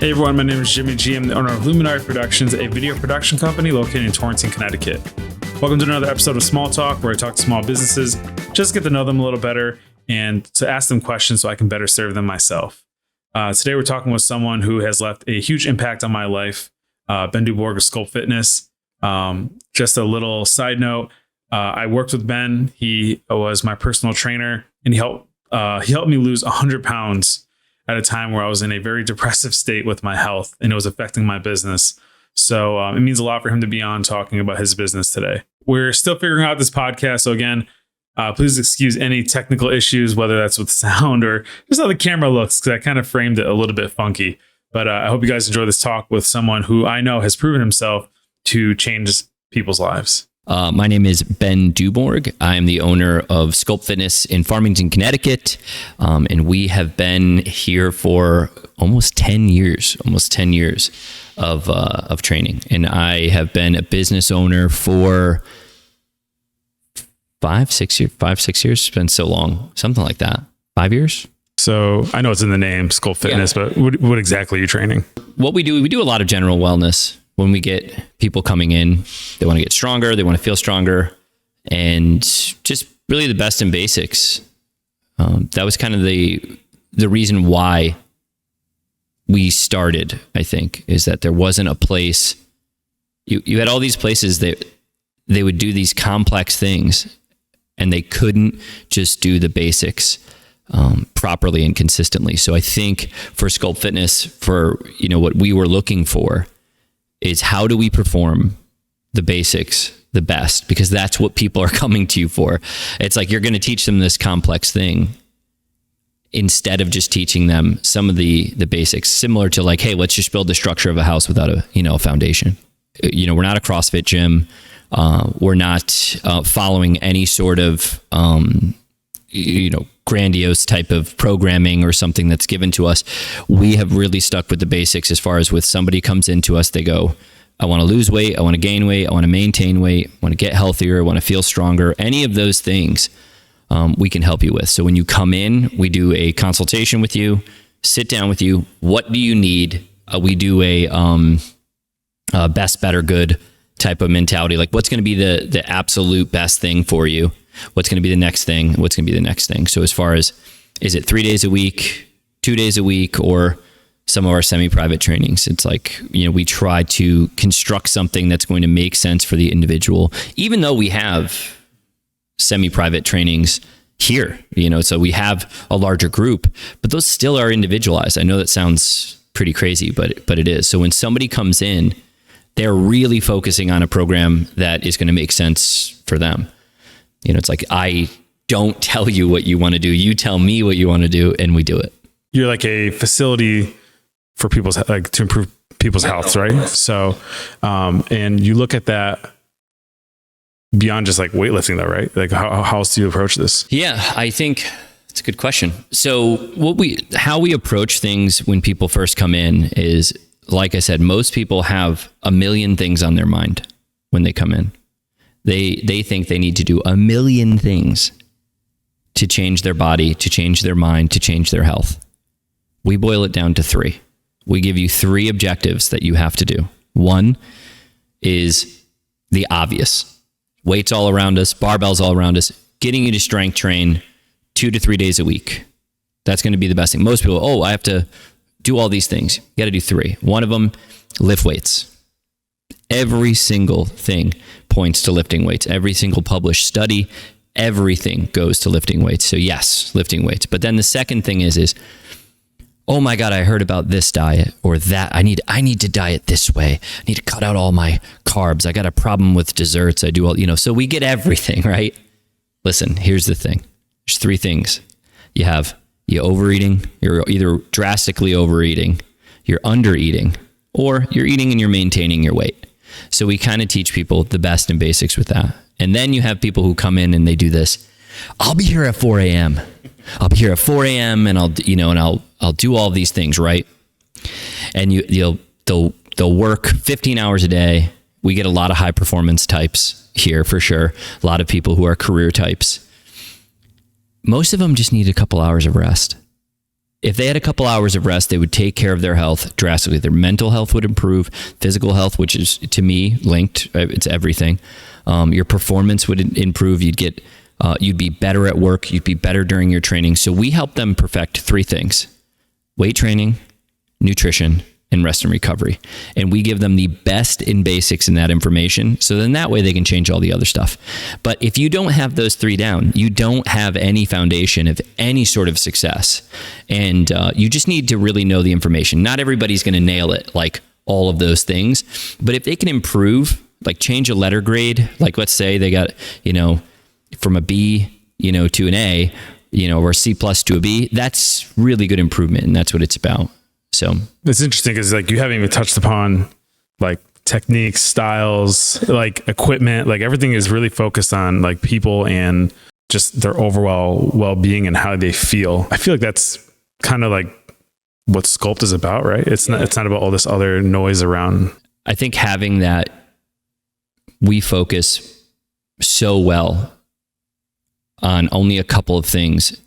Hey everyone, my name is Jimmy G. I'm the owner of Luminari Productions, a video production company located in Torrington, Connecticut. Welcome to another episode of Small Talk, where I talk to small businesses, just to get to know them a little better and to ask them questions so I can better serve them myself. Today we're talking with someone who has left a huge impact on my life, Ben Dubourg of Sculpt Fitness. Just a little side note, I worked with Ben. He was my personal trainer, and he helped me lose 100 pounds at a time where I was in a very depressive state with my health, and it was affecting my business. So it means a lot for him to be on talking about his business today. We're still figuring out this podcast. So again, please excuse any technical issues, whether that's with sound or just how the camera looks, because I kind of framed it a little bit funky. But I hope you guys enjoy this talk with someone who I know has proven himself to change people's lives. My name is Ben Dubourg. I'm the owner of Sculpt Fitness in Farmington, Connecticut. And we have been here for almost 10 years of training. And I have been a business owner for 5-6 years. It's been so long, something like that. 5 years. So I know it's in the name, Sculpt Fitness, but what exactly are you training? What we do a lot of general wellness. When we get people coming in, they want to get stronger, they want to feel stronger, and just really the best in basics. That was kind of the reason why we started, I think, is that there wasn't a place. You had all these places that they would do these complex things, and they couldn't just do the basics properly and consistently. So I think for Sculpt Fitness, for what we were looking for, is how do we perform the basics the best? Because that's what people are coming to you for. It's like you're going to teach them this complex thing instead of just teaching them some of the basics, similar to like, hey, let's just build the structure of a house without a foundation. We're not a CrossFit gym. We're not following any sort of grandiose type of programming or something that's given to us. We have really stuck with the basics as far as with somebody comes into us, they go, I want to lose weight, I want to gain weight, I want to maintain weight, I want to get healthier, I want to feel stronger. Any of those things we can help you with. So when you come in, we do a consultation with you, sit down with you. What do you need? We do a best, better, good type of mentality. Like what's going to be the absolute best thing for you? What's going to be the next thing? What's going to be the next thing? So as far as, is it 3 days a week, 2 days a week, or some of our semi-private trainings? It's like, we try to construct something that's going to make sense for the individual, even though we have semi-private trainings here, so we have a larger group, but those still are individualized. I know that sounds pretty crazy, but it is. So when somebody comes in, they're really focusing on a program that is going to make sense for them. It's like, I don't tell you what you want to do. You tell me what you want to do, and we do it. You're like a facility for people's, like, to improve people's health, right? So, and you look at that beyond just like weightlifting though, right? Like how else do you approach this? Yeah, I think it's a good question. So how we approach things when people first come in is, like I said, most people have a million things on their mind when they come in. They think they need to do a million things to change their body, to change their mind, to change their health. We boil it down to 3. We give you 3 objectives that you have to do. 1 is the obvious. Weights all around us, barbells all around us, getting you to strength train 2 to 3 days a week. That's going to be the best thing. Most people, I have to do all these things. You got to do 3. One of them, lift weights. Every single thing points to lifting weights. Every single published study, everything goes to lifting weights. So yes, lifting weights. But then the second thing is, oh my God, I heard about this diet or that. I need to diet this way. I need to cut out all my carbs. I got a problem with desserts. I do all, so we get everything, right? Listen, here's the thing. There's 3 things. You're overeating. You're either drastically overeating, you're undereating, or you're eating and you're maintaining your weight. So we kind of teach people the best and basics with that. And then you have people who come in and they do this. I'll be here at 4 a.m. I'll be here at 4 a.m. and I'll do all these things, right? And they'll work 15 hours a day. We get a lot of high performance types here for sure. A lot of people who are career types. Most of them just need a couple hours of rest. if they had a couple hours of rest, they would take care of their health drastically. Their mental health would improve, physical health, which is to me linked. It's everything. Your performance would improve. You'd be better at work. You'd be better during your training. So we help them perfect 3 things: weight training, nutrition, and rest and recovery. And we give them the best in basics in that information. So then that way they can change all the other stuff. But if you don't have those 3 down, you don't have any foundation of any sort of success. And you just need to really know the information. Not everybody's going to nail it, like all of those things. But if they can improve, like change a letter grade, like let's say they got, from a B, to an A, or C+ to a B, that's really good improvement. And that's what it's about. So it's interesting because like you haven't even touched upon like techniques, styles, like equipment, like everything is really focused on like people and just their overall well-being and how they feel. I feel like that's kind of like what Sculpt is about, right? It's not about all this other noise around. I think having that, we focus so well on only a couple of things.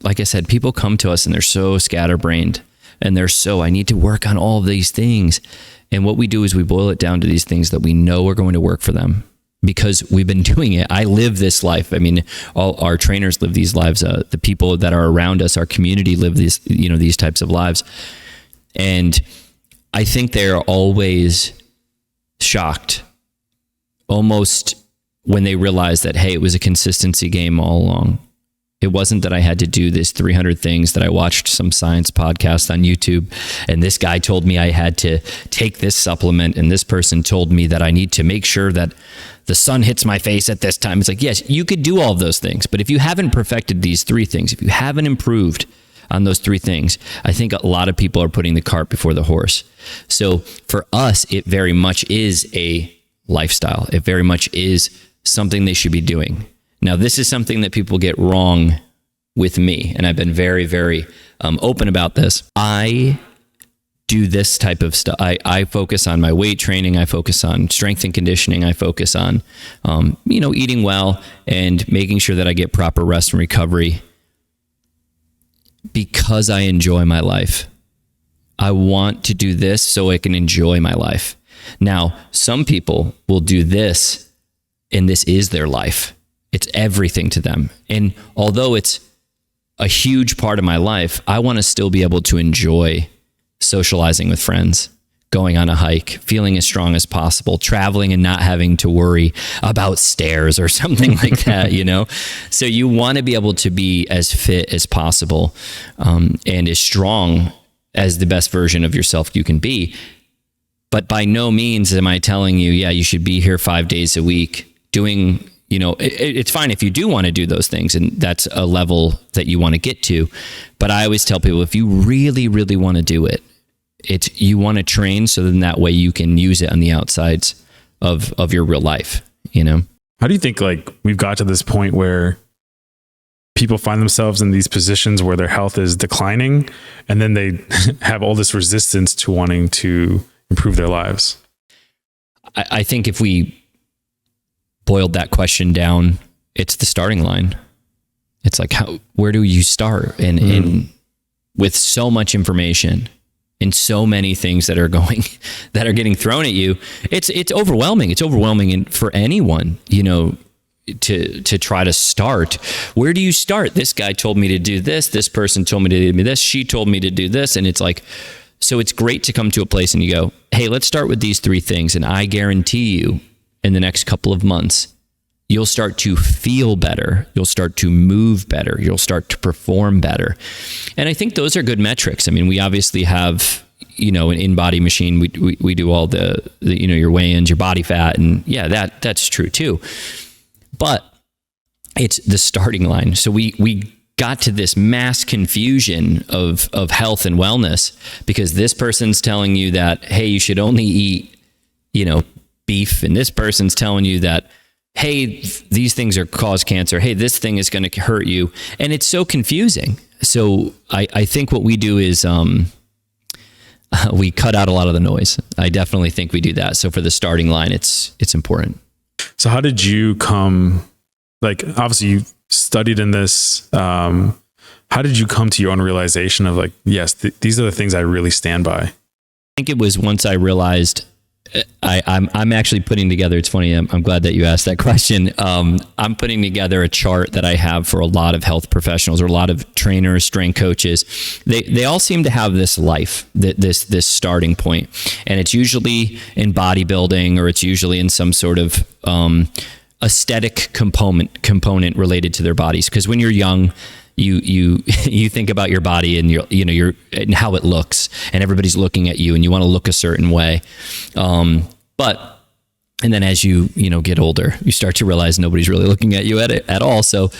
Like I said, people come to us and they're so scatterbrained. And I need to work on all of these things. And what we do is we boil it down to these things that we know are going to work for them because we've been doing it. I live this life. I mean, all our trainers live these lives. The people that are around us, our community live these types of lives. And I think they're always shocked, almost when they realize that, hey, it was a consistency game all along. It wasn't that I had to do this 300 things that I watched some science podcast on YouTube and this guy told me I had to take this supplement and this person told me that I need to make sure that the sun hits my face at this time. It's like, yes, you could do all of those things, but if you haven't perfected these 3 things, if you haven't improved on those 3 things, I think a lot of people are putting the cart before the horse. So for us, it very much is a lifestyle. It very much is something they should be doing. Now, this is something that people get wrong with me, and I've been very, very open about this. I do this type of stuff. I focus on my weight training. I focus on strength and conditioning. I focus on, eating well and making sure that I get proper rest and recovery because I enjoy my life. I want to do this so I can enjoy my life. Now, some people will do this, and this is their life. It's everything to them. And although it's a huge part of my life, I want to still be able to enjoy socializing with friends, going on a hike, feeling as strong as possible, traveling and not having to worry about stairs or something like that, So you want to be able to be as fit as possible and as strong as the best version of yourself you can be. But by no means am I telling you, you should be here 5 days a week doing... it's fine if you do want to do those things and that's a level that you want to get to. But I always tell people, if you really, really want to do it, you want to train so then that way you can use it on the outsides of your real life, How do you think like we've got to this point where people find themselves in these positions where their health is declining and then they have all this resistance to wanting to improve their lives? I think if we boiled that question down, it's the starting line. It's like, where do you start? And with so much information and so many things that are getting thrown at you, it's overwhelming. It's overwhelming for anyone, to try to start. Where do you start? This guy told me to do this. This person told me to do this. She told me to do this. And it's like, so it's great to come to a place and you go, hey, let's start with these 3 things. And I guarantee you, in the next couple of months, you'll start to feel better. You'll start to move better. You'll start to perform better. And I think those are good metrics. I mean, we obviously have, an in-body machine. We do all the your weigh-ins, your body fat, and that's true too. But it's the starting line. So we got to this mass confusion of health and wellness because this person's telling you that, hey, you should only eat, beef, and this person's telling you that, hey, these things cause cancer. Hey, this thing is going to hurt you. And it's so confusing. So I think what we do is we cut out a lot of the noise. I definitely think we do that. So for the starting line, it's important. So how did you come, like, obviously you studied in this, how how did you come to your own realization of like, yes, these are the things I really stand by? I think it was once I realized I'm actually putting together, it's funny, I'm glad that you asked that question. I'm putting together a chart that I have for a lot of health professionals or a lot of trainers, strength coaches. They all seem to have this life, this starting point. And it's usually in bodybuilding, or it's usually in some sort of aesthetic component related to their bodies. Because when you're young, you think about your body and you're and how it looks, and everybody's looking at you and you want to look a certain way. And then as you get older, you start to realize nobody's really looking at you at all. So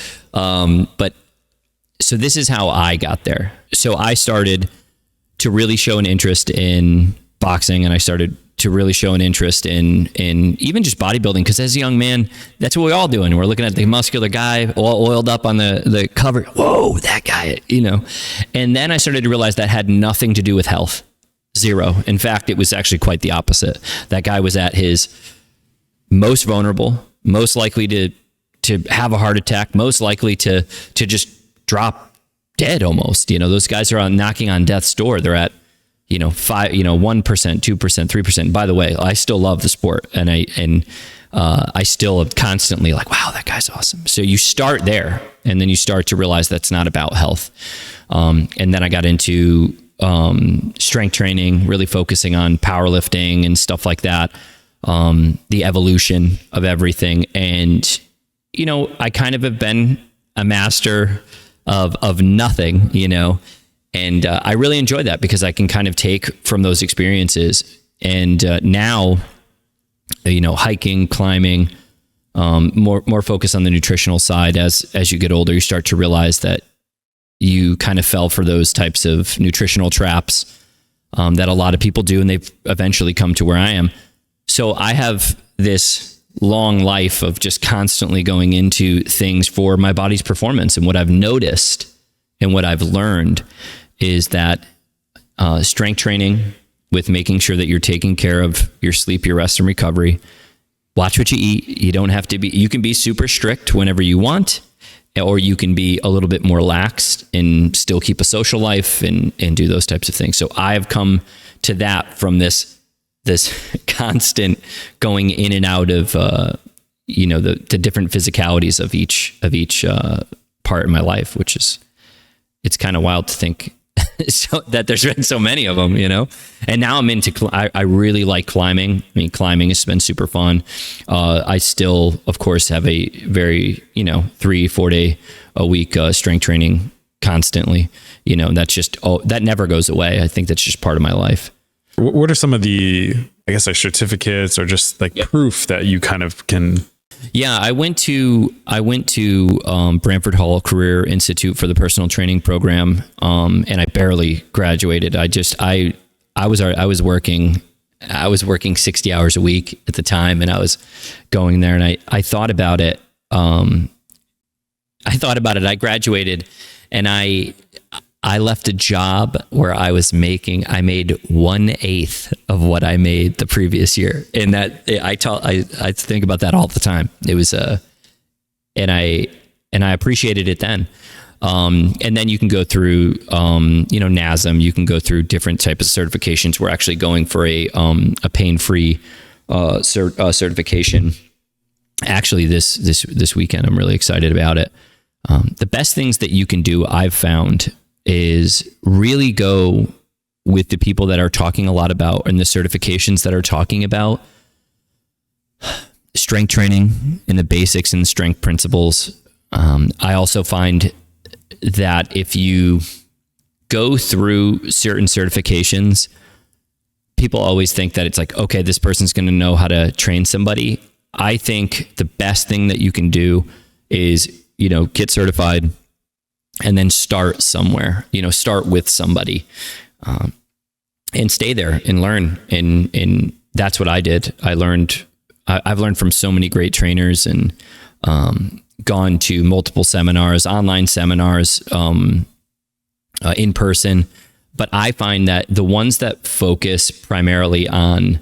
this is how I got there. So I started to really show an interest in boxing, and I started to really show an interest in even just bodybuilding, because as a young man, that's what we're all doing. We're looking at the muscular guy all oiled up on the cover. Whoa, that guy, And then I started to realize that had nothing to do with health. Zero. In fact, it was actually quite the opposite. That guy was at his most vulnerable, most likely to have a heart attack, most likely to just drop dead almost. Those guys are knocking on death's door. They're at 1%, 2%, 3%. By the way, I still love the sport, and I still am constantly like, wow, that guy's awesome. So you start there, and then you start to realize that's not about health. And then I got into strength training, really focusing on powerlifting and stuff like that, the evolution of everything. And I kind of have been a master of nothing, And I really enjoy that, because I can kind of take from those experiences. And now, hiking, climbing, more focus on the nutritional side. As you get older, you start to realize that you kind of fell for those types of nutritional traps that a lot of people do, and they've eventually come to where I am. So I have this long life of just constantly going into things for my body's performance. And what I've noticed and what I've learned is that strength training, with making sure that you're taking care of your sleep, your rest, and recovery. Watch what you eat. You can be super strict whenever you want, or you can be a little bit more lax and still keep a social life and do those types of things. So I've come to that from this constant going in and out of the different physicalities of each part of my life, which is, it's kind of wild to think that there's been so many of them, and now I'm I really like climbing. I mean, climbing has been super fun. I still, of course, have a very, 3-4 day a week, strength training constantly, that's just, that never goes away. I think that's just part of my life. What are some of the, I guess, like certificates or just like proof that you kind of can? Yeah, I went to Brantford Hall Career Institute for the personal training program, and I barely graduated. I was working 60 hours a week at the time, and I was going there, and I thought about it. I graduated, and I left a job where I made 1/8 of what I made the previous year. And that I think about that all the time. It was, and I appreciated it then. And then you can go through, NASM, you can go through different types of certifications. We're actually going for a pain-free, certification. Actually this weekend, I'm really excited about it. The best things that you can do, I've found, is really go with the people that are talking a lot about, and the certifications that are talking about strength training and the basics and strength principles. I also find that if you go through certain certifications, people always think that it's like, okay, this person's going to know how to train somebody. I think the best thing that you can do is, get certified, and then start somewhere, start with somebody, and stay there and learn. And that's what I did. I've learned from so many great trainers, and gone to multiple seminars, online seminars, in person. But I find that the ones that focus primarily on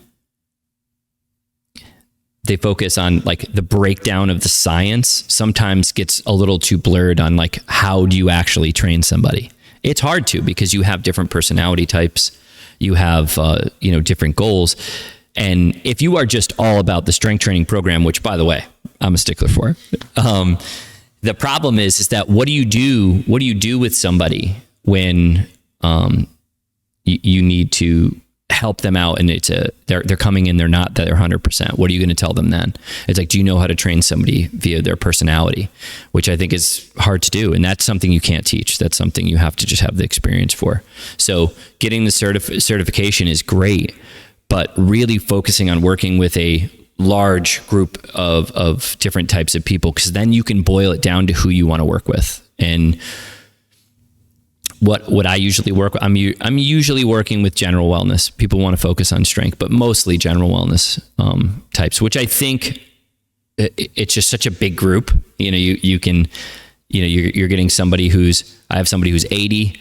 they focus on like the breakdown of the science sometimes gets a little too blurred on like, how do you actually train somebody? It's hard to, because you have different personality types, you have, different goals. And if you are just all about the strength training program, which by the way, I'm a stickler for, the problem is that what do you do with somebody when, you need to help them out, and they're coming in, they're 100%. What are you going to tell them then? It's like, do you know how to train somebody via their personality, which I think is hard to do. And that's something you can't teach. That's something you have to just have the experience for. So getting the certification is great, but really focusing on working with a large group of different types of people, because then you can boil it down to who you want to work with. And what I usually work with, I'm usually working with general wellness. People want to focus on strength, but mostly general wellness types, which I think it's just such a big group. You can, you're getting I have somebody who's 80,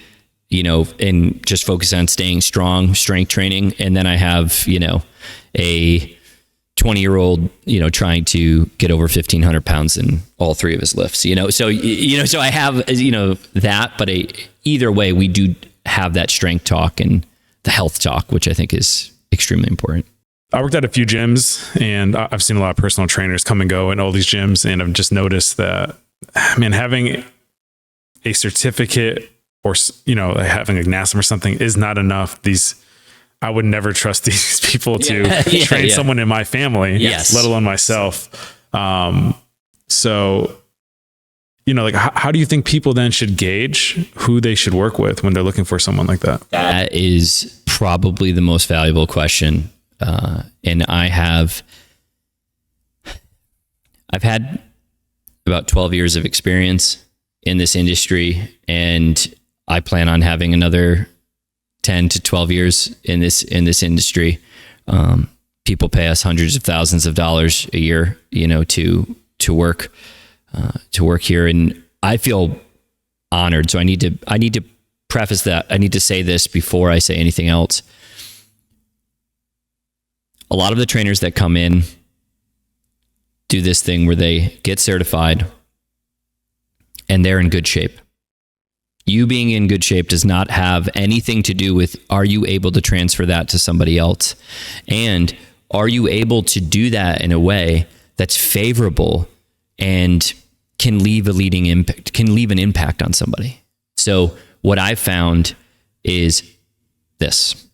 and just focus on staying strong, strength training. And then I have, a 20-year-old, trying to get over 1,500 pounds in all three of his lifts, so I have, that, but either way, we do have that strength talk and the health talk, which I think is extremely important. I worked at a few gyms, and I've seen a lot of personal trainers come and go in all these gyms. And I've just noticed that, man, having a certificate or, having a NASM or something is not enough. I would never trust these people to train someone in my family, let alone myself. So, how do you think people then should gauge who they should work with when they're looking for someone like that? That is probably the most valuable question. And I've had about 12 years of experience in this industry, and I plan on having another 10 to 12 years in this industry. People pay us hundreds of thousands of dollars a year, to work here. And I feel honored. So I need to preface that. I need to say this before I say anything else. A lot of the trainers that come in do this thing where they get certified and they're in good shape. You being in good shape does not have anything to do with, are you able to transfer that to somebody else? And are you able to do that in a way that's favorable and can leave an impact on somebody? So what I've found is this: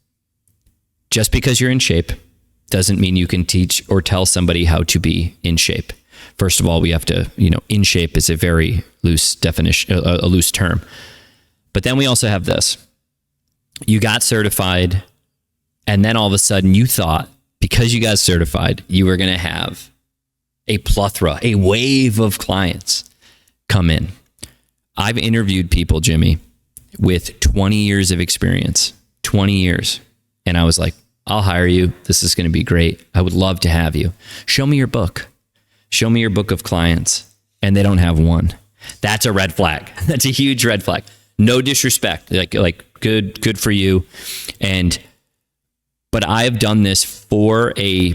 just because you're in shape doesn't mean you can teach or tell somebody how to be in shape. First of all, we have to, in shape is a very loose definition, a loose term. But then we also have this. You got certified, and then all of a sudden you thought, because you got certified, you were going to have a plethora, a wave of clients come in. I've interviewed people, Jimmy, with 20 years of experience, 20 years. And I was like, I'll hire you. This is going to be great. I would love to have you. Show me your book. Show me your book of clients. And they don't have one. That's a red flag. That's a huge red flag. No disrespect, like good for you. But I've done this for a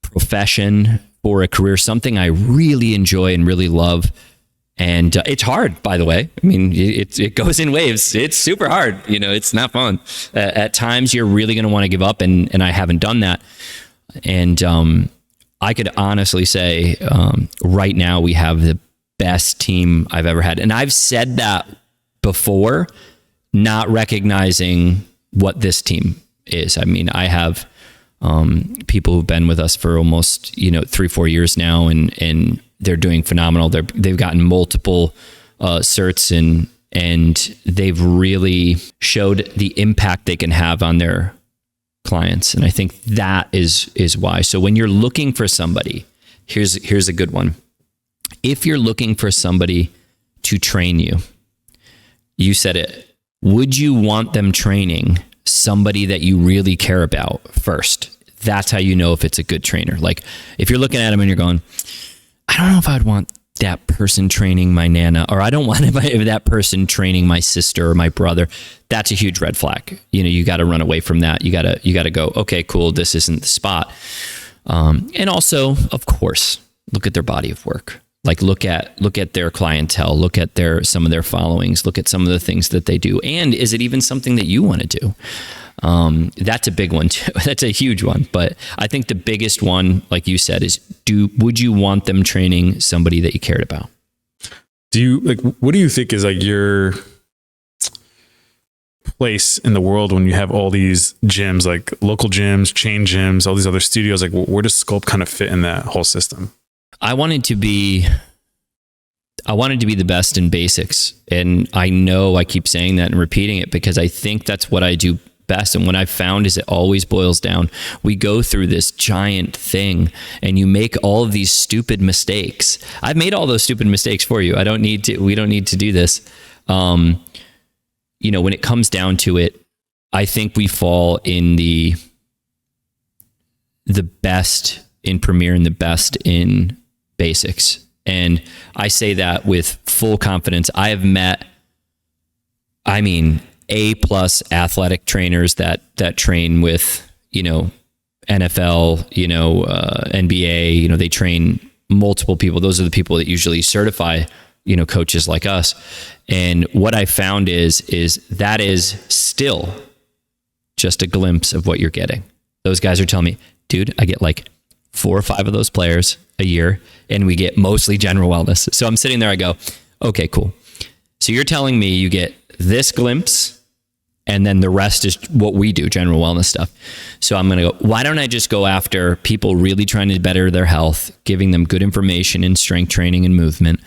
profession, for a career, something I really enjoy and really love. And it's hard, by the way. I mean, it goes in waves. It's super hard. It's not fun. At times you're really going to want to give up, and I haven't done that. And I could honestly say right now we have the best team I've ever had. And I've said that before, not recognizing what this team is. I mean, I have people who've been with us for almost 3-4 years now, and they're doing phenomenal. They've gotten multiple certs, and they've really showed the impact they can have on their clients. And I think that is why. So when you're looking for somebody, here's a good one. If you're looking for somebody to train you, you said it. Would you want them training somebody that you really care about first? That's how you know if it's a good trainer. Like if you're looking at them and you're going, I don't know if I'd want that person training my nana, or I don't want that person training my sister or my brother. That's a huge red flag. You got to run away from that. You got to go, okay, cool. This isn't the spot. And also, of course, look at their body of work. Like look at their clientele, look at some of their followings, look at some of the things that they do. And is it even something that you want to do? That's a big one too. That's a huge one. But I think the biggest one, like you said, is would you want them training somebody that you cared about? What do you think is like your place in the world when you have all these gyms, like local gyms, chain gyms, all these other studios? Like where does Sculpt kind of fit in that whole system? I wanted to be the best in basics. And I know I keep saying that and repeating it because I think that's what I do best. And what I've found is it always boils down. We go through this giant thing and you make all of these stupid mistakes. I've made all those stupid mistakes for you. We don't need to do this. When it comes down to it, I think we fall in the best in Premier and the best in basics. And I say that with full confidence. I have met, A+ athletic trainers that train with, NFL, NBA, they train multiple people. Those are the people that usually certify, coaches like us. And what I found is that is still just a glimpse of what you're getting. Those guys are telling me, dude, I get like 4 or 5 of those players a year and we get mostly general wellness. So I'm sitting there, I go, okay, cool. So you're telling me you get this glimpse and then the rest is what we do, general wellness stuff. So I'm going to go, why don't I just go after people really trying to better their health, giving them good information in strength training and movement,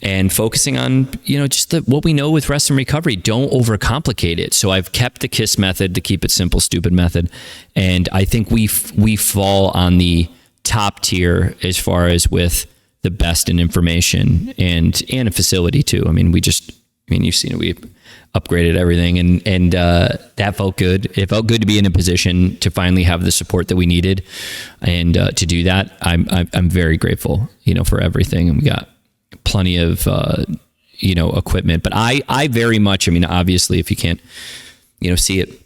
and focusing on, just what we know with rest and recovery. Don't overcomplicate it. So I've kept the KISS method, the keep it simple, stupid method. And I think we fall on the top tier as far as with the best in information and a facility too. You've seen it. We upgraded everything and that felt good. It felt good to be in a position to finally have the support that we needed. And to do that, I'm very grateful, for everything. And we got plenty of, equipment, but I very much, obviously if you can't, see it,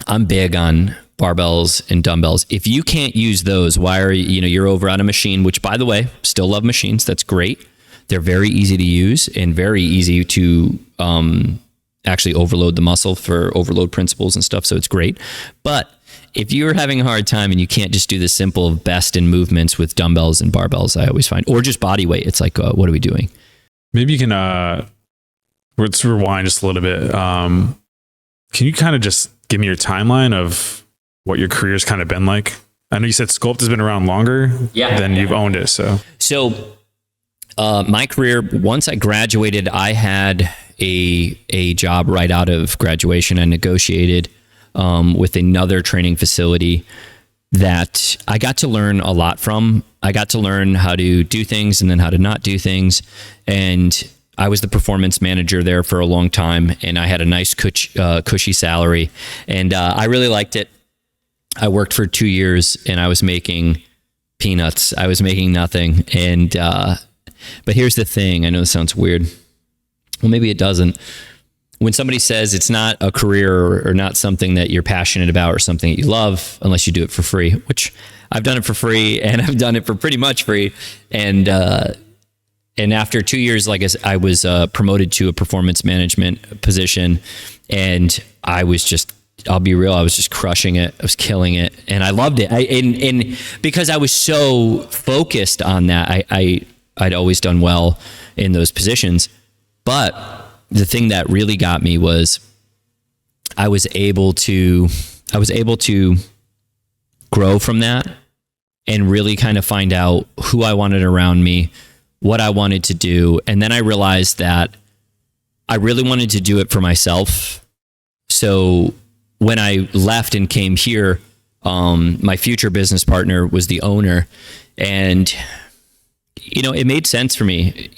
I'm big on barbells and dumbbells. If you can't use those, why are you're over on a machine, which by the way, still love machines. That's great. They're very easy to use and very easy to, actually overload the muscle for overload principles and stuff. So it's great. But if you're having a hard time and you can't just do the simple best in movements with dumbbells and barbells, I always find, or just body weight, it's like, what are we doing? Maybe you can, let's rewind just a little bit. Can you kind of just give me your timeline of what your career's kind of been like? I know you said Sculpt has been around longer than you've owned it. So my career, once I graduated, I had a job right out of graduation. I negotiated with another training facility that I got to learn a lot from. I got to learn how to do things and then how to not do things. And I was the performance manager there for a long time, and I had a nice cushy salary, and I really liked it. I worked for 2 years and I was making peanuts. I was making nothing. And but here's the thing. I know this sounds weird. Well, maybe it doesn't. When somebody says it's not a career or not something that you're passionate about or something that you love, unless you do it for free, which I've done it for free and I've done it for pretty much free. And after 2 years, like I was promoted to a performance management position, and I was just, I'll be real, I was just crushing it. I was killing it and I loved it. And because I was so focused on that, I'd always done well in those positions. But the thing that really got me was I was able to grow from that and really kind of find out who I wanted around me, what I wanted to do. And then I realized that I really wanted to do it for myself. So when I left and came here, my future business partner was the owner, and it made sense for me,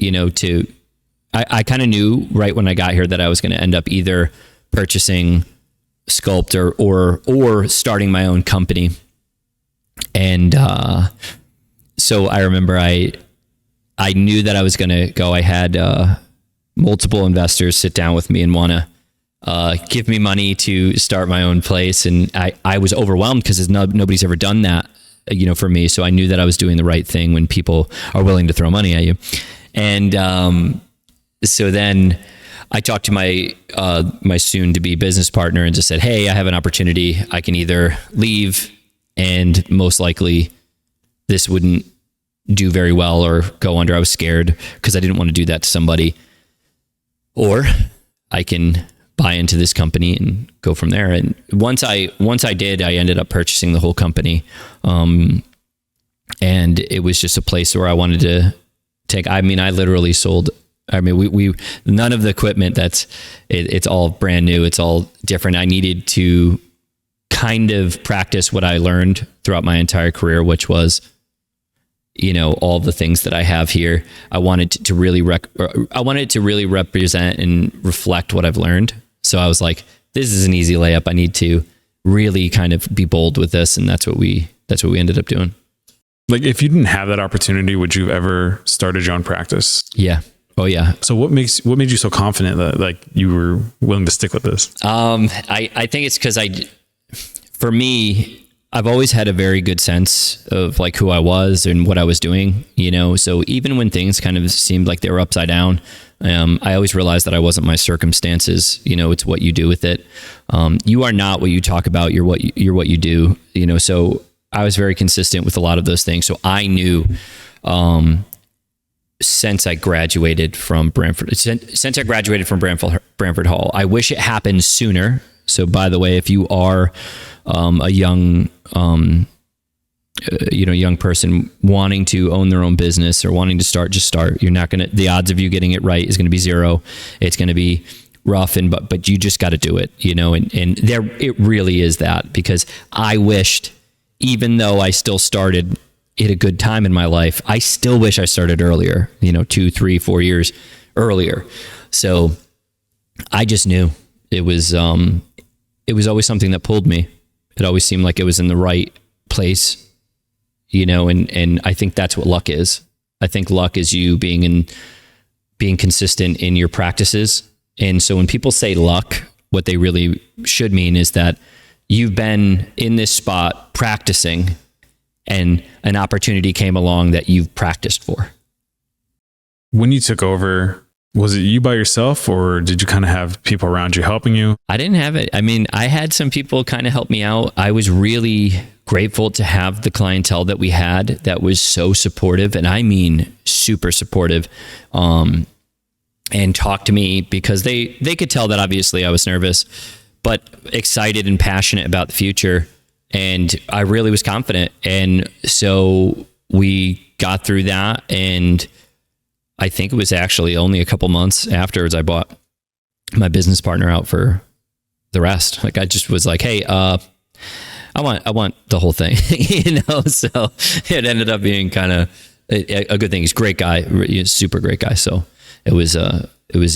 I kind of knew right when I got here that I was going to end up either purchasing Sculpt or starting my own company. And so I remember I knew that I was going to go. I had multiple investors sit down with me and want to give me money to start my own place. And I was overwhelmed because nobody's ever done that for me. So I knew that I was doing the right thing when people are willing to throw money at you. And so then I talked to my soon to be business partner and just said, hey, I have an opportunity. I can either leave, and most likely this wouldn't do very well or go under. I was scared because I didn't want to do that to somebody. Or I can buy into this company and go from there. And once I did, I ended up purchasing the whole company. And it was just a place where I wanted to take, I literally sold, we none of the equipment it's all brand new. It's all different. I needed to kind of practice what I learned throughout my entire career, which was, all the things that I have here. I wanted to really represent and reflect what I've learned. So I was like, this is an easy layup. I need to really kind of be bold with this. And that's what we ended up doing. Like, if you didn't have that opportunity, would you ever started your own practice? Yeah. Oh yeah. So what made you so confident that like you were willing to stick with this? I think it's because for me, I've always had a very good sense of like who I was and what I was doing, so even when things kind of seemed like they were upside down, I always realized that I wasn't my circumstances. It's what you do with it. You are not what you talk about. You're what you do, so I was very consistent with a lot of those things. So I knew, since I graduated from Brantford Hall, I wish it happened sooner. So by the way, if you are a young person wanting to own their own business or wanting to start, just start. You're not gonna, the odds of you getting it right is going to be zero. It's going to be rough, but you just got to do it, and there, it really is that, because I wished, even though I still started at a good time in my life, I still wish I started earlier, 2, 3, 4 years earlier. So I just knew it was always something that pulled me. It always seemed like it was in the right place, and I think that's what luck is. I think luck is you being consistent in your practices. And so when people say luck, what they really should mean is that you've been in this spot practicing and an opportunity came along that you've practiced for. When you took over, was it you by yourself, or did you kind of have people around you helping you? I didn't have it. I had some people kind of help me out. I was really grateful to have the clientele that we had that was so supportive, and I mean super supportive, and talk to me, because they could tell that obviously I was nervous, but excited and passionate about the future. And I really was confident. And so we got through that, and I think it was actually only a couple months afterwards I bought my business partner out for the rest. Like, I just was like, hey, I want the whole thing, so it ended up being kind of a good thing. He's a great guy, super great guy. So it was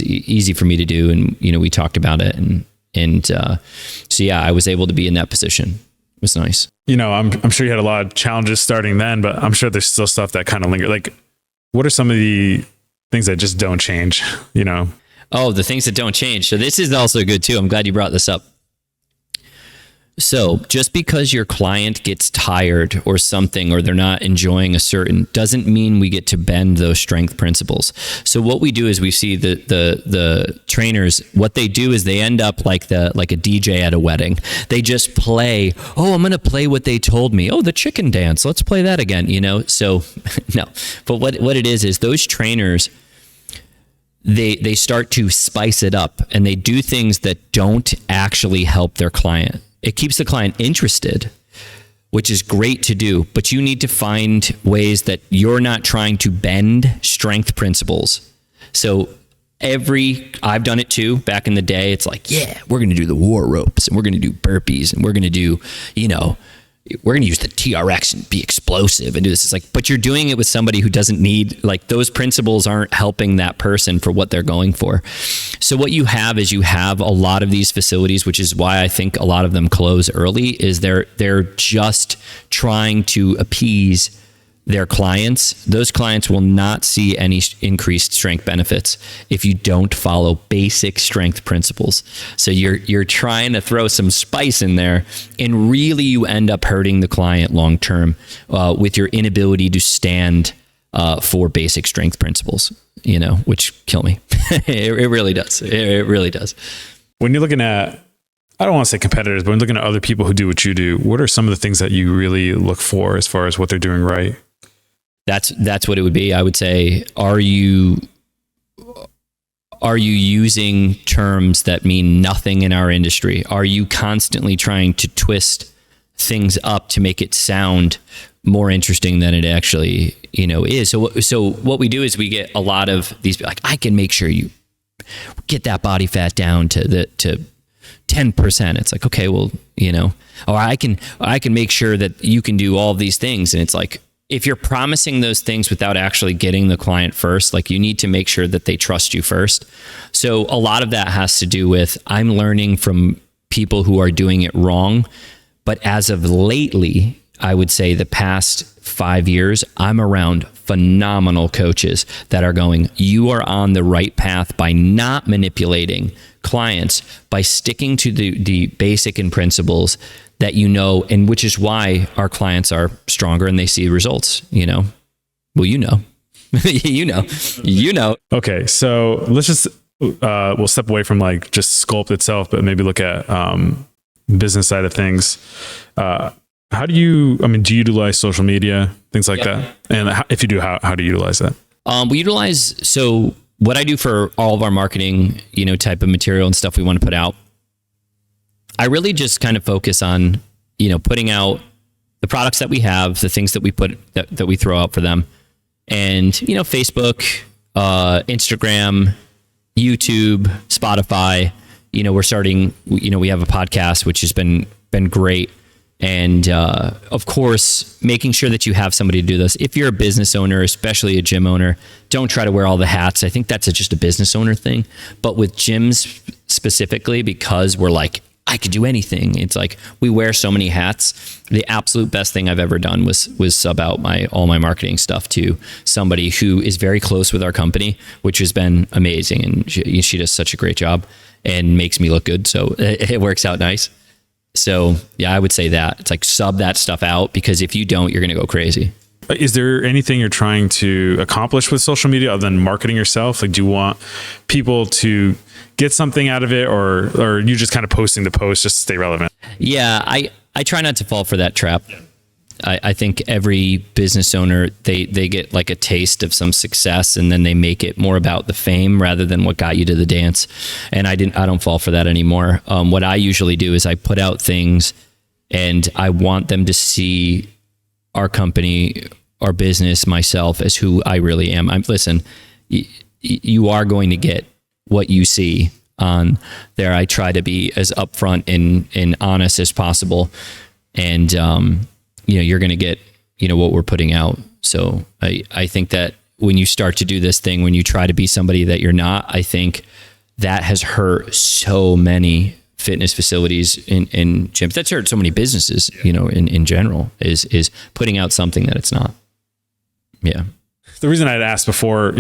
easy for me to do. And, we talked about it, and so yeah, I was able to be in that position. It was nice. I'm sure you had a lot of challenges starting then, but I'm sure there's still stuff that kind of linger. Like, what are some of the things that just don't change, Oh, the things that don't change. So this is also good too. I'm glad you brought this up. So just because your client gets tired or something, or they're not enjoying a certain, doesn't mean we get to bend those strength principles. So what we do is we see the trainers, what they do is they end up like a DJ at a wedding. They just play, oh, I'm going to play what they told me. Oh, the chicken dance. Let's play that again, So no, but what it is those trainers, they start to spice it up, and they do things that don't actually help their client. It keeps the client interested, which is great to do, but you need to find ways that you're not trying to bend strength principles. So I've done it too back in the day. It's like, yeah, we're going to do the war ropes, and we're going to do burpees, and we're going to do, we're going to use the TRX and be explosive and do this. It's like, but you're doing it with somebody who doesn't need, like, those principles aren't helping that person for what they're going for. So what you have is you have a lot of these facilities, which is why I think a lot of them close early, is they're just trying to appease their clients, those clients will not see any increased strength benefits if you don't follow basic strength principles. So you're trying to throw some spice in there, and really you end up hurting the client long term with your inability to stand for basic strength principles, which kill me. It really does. It really does. When you're looking at, I don't want to say competitors, but when looking at other people who do what you do, what are some of the things that you really look for as far as what they're doing right? That's what it would be. I would say, are you using terms that mean nothing in our industry? Are you constantly trying to twist things up to make it sound more interesting than it actually, is? So what we do is we get a lot of these, like, I can make sure you get that body fat down to 10%. It's like, okay, well, or I can make sure that you can do all of these things. And it's like, if you're promising those things without actually getting the client first, like, you need to make sure that they trust you first. So a lot of that has to do with, I'm learning from people who are doing it wrong. But as of lately, I would say the past 5 years, I'm around phenomenal coaches that are going, you are on the right path by not manipulating clients, by sticking to the basic and principles that and which is why our clients are stronger and they see results, Well, you know. Okay, so let's just, we'll step away from like just Sculpt itself, but maybe look at business side of things. How do you utilize social media, things like that? And if you do, how do you utilize that? We utilize, so what I do for all of our marketing, type of material and stuff we want to put out, I really just kind of focus on, putting out the products that we have, the things that we that we throw out for them. And, Facebook, Instagram, YouTube, Spotify, we're starting, we have a podcast, which has been great. And, of course, making sure that you have somebody to do this. If you're a business owner, especially a gym owner, don't try to wear all the hats. I think that's just a business owner thing. But with gyms specifically, because we're like, I could do anything. It's like, we wear so many hats. The absolute best thing I've ever done was sub out all my marketing stuff to somebody who is very close with our company, which has been amazing. And she does such a great job and makes me look good. So it works out nice. So yeah, I would say that it's like, sub that stuff out, because if you don't, you're going to go crazy. Is there anything you're trying to accomplish with social media other than marketing yourself? Like, do you want people to get something out of it, or are you just kind of posting the post just to stay relevant? Yeah, I try not to fall for that trap. I think every business owner, they get like a taste of some success, and then they make it more about the fame rather than what got you to the dance. And I don't fall for that anymore. What I usually do is I put out things, and I want them to see our company, our business, myself as who I really am. Listen, you are going to get what you see on there. I try to be as upfront and honest as possible. And, you're going to get, what we're putting out. So I think that when you start to do this thing, when you try to be somebody that you're not, I think that has hurt so many fitness facilities in gyms. That's hurt so many businesses, in general, is putting out something that it's not. Yeah. The reason I'd asked before,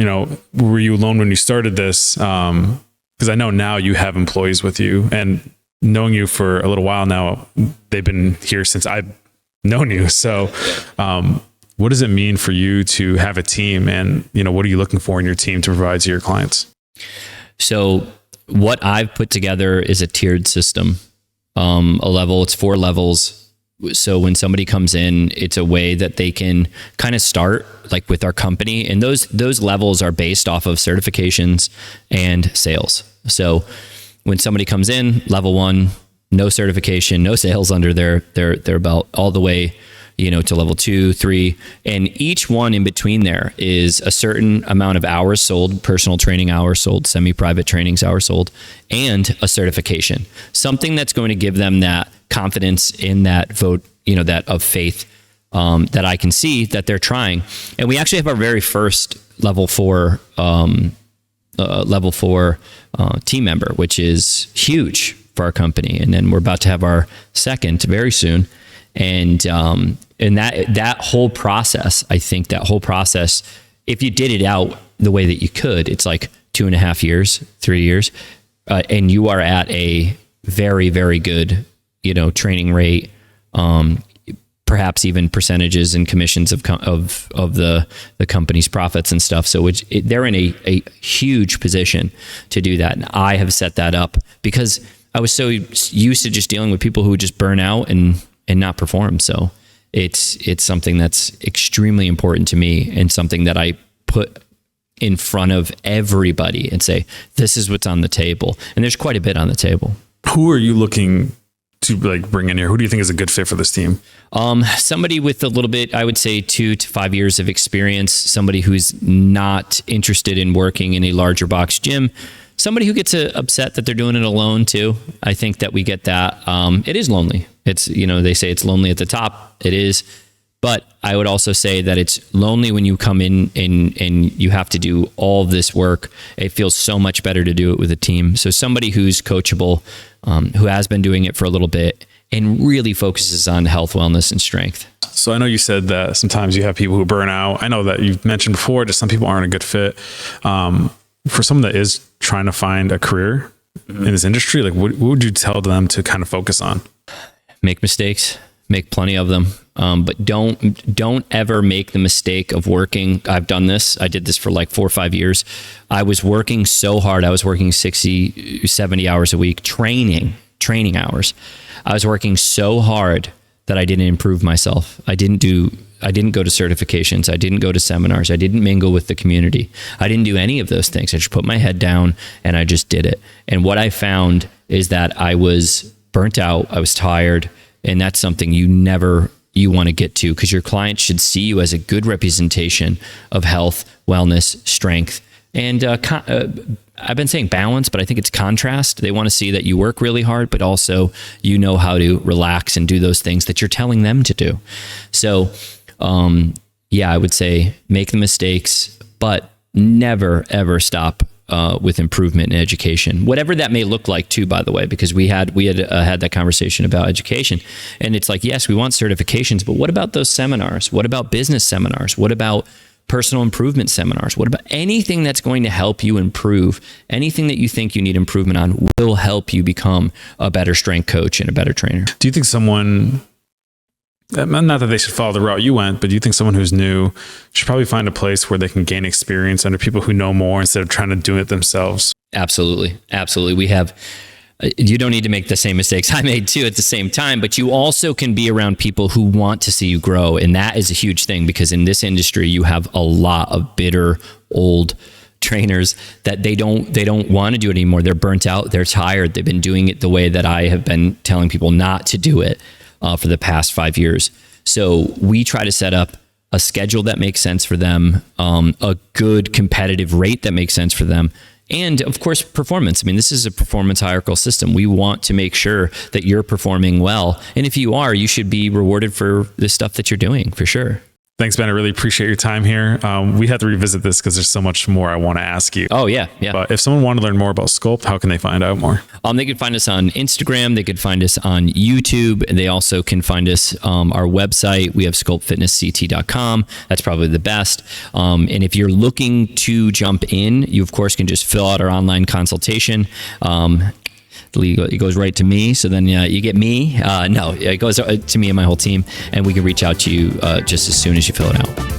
were you alone when you started this? Because I know now you have employees with you, and knowing you for a little while now, they've been here since I've known you. So what does it mean for you to have a team, and, what are you looking for in your team to provide to your clients? So what I've put together is a tiered system, it's 4 levels. So when somebody comes in, it's a way that they can kind of start like with our company. And those levels are based off of certifications and sales. So when somebody comes in, level 1, no certification, no sales under their belt, all the way, to level 2, 3. And each one in between there is a certain amount of hours sold, personal training hours sold, semi-private trainings hours sold, and a certification. Something that's going to give them that confidence in that vote, that of faith, that I can see that they're trying. And we actually have our very first level 4 team member, which is huge for our company. And then we're about to have our second very soon. And And that whole process, I think that whole process, if you did it out the way that you could, it's like 2.5 years, 3 years, and you are at a very, very good, training rate, perhaps even percentages and commissions of the company's profits and stuff. So they're in a huge position to do that. And I have set that up because I was so used to just dealing with people who would just burn out and not perform. So it's something that's extremely important to me and something that I put in front of everybody and say, this is what's on the table. And there's quite a bit on the table. Who are you looking to bring in here? Who do you think is a good fit for this team? Somebody with a little bit, I would say 2 to 5 years of experience, somebody who's not interested in working in a larger box gym, somebody who gets upset that they're doing it alone too. I think that we get that. It is lonely. It's, they say it's lonely at the top. It is. But I would also say that it's lonely when you come in and you have to do all this work. It feels so much better to do it with a team. So somebody who's coachable, who has been doing it for a little bit and really focuses on health, wellness, and strength. So I know you said that sometimes you have people who burn out. I know that you've mentioned before, just some people aren't a good fit. For someone that is trying to find a career in this industry, what would you tell them to kind of focus on? Make mistakes, make plenty of them. But don't ever make the mistake of working. I've done this. I did this for 4 or 5 years. I was working so hard. I was working 60, 70 hours a week, training hours. I was working so hard that I didn't improve myself. I didn't go to certifications. I didn't go to seminars. I didn't mingle with the community. I didn't do any of those things. I just put my head down and I just did it. And what I found is that I was burnt out. I was tired. And that's something you want to get to, because your clients should see you as a good representation of health, wellness, strength, and I've been saying balance, but I think it's contrast. They want to see that you work really hard, but also you know how to relax and do those things that you're telling them to do. So, I would say make the mistakes, but never, ever stop with improvement in education, whatever that may look like too, by the way, because we had that conversation about education, and it's yes, we want certifications, but what about those seminars? What about business seminars? What about personal improvement seminars? What about anything that's going to help you improve? Anything that you think you need improvement on will help you become a better strength coach and a better trainer. Do you think someone, not that they should follow the route you went, but do you think someone who's new should probably find a place where they can gain experience under people who know more instead of trying to do it themselves? Absolutely. You don't need to make the same mistakes I made too at the same time, but you also can be around people who want to see you grow. And that is a huge thing, because in this industry, you have a lot of bitter, old trainers that they don't want to do it anymore. They're burnt out. They're tired. They've been doing it the way that I have been telling people not to do it for the past 5 years. So we try to set up a schedule that makes sense for them, a good competitive rate that makes sense for them, and of course, performance. I mean, this is a performance hierarchical system. We want to make sure that you're performing well. And if you are, you should be rewarded for the stuff that you're doing, for sure. Thanks, Ben. I really appreciate your time here. We have to revisit this because there's so much more I want to ask you. Oh, yeah. But if someone wanted to learn more about Sculpt, how can they find out more? They could find us on Instagram. They could find us on YouTube. And they also can find us our website. We have sculptfitnessct.com. That's probably the best. And if you're looking to jump in, you, of course, can just fill out our online consultation. It goes right to me. So then you get me. No, it goes to me and my whole team, and we can reach out to you just as soon as you fill it out.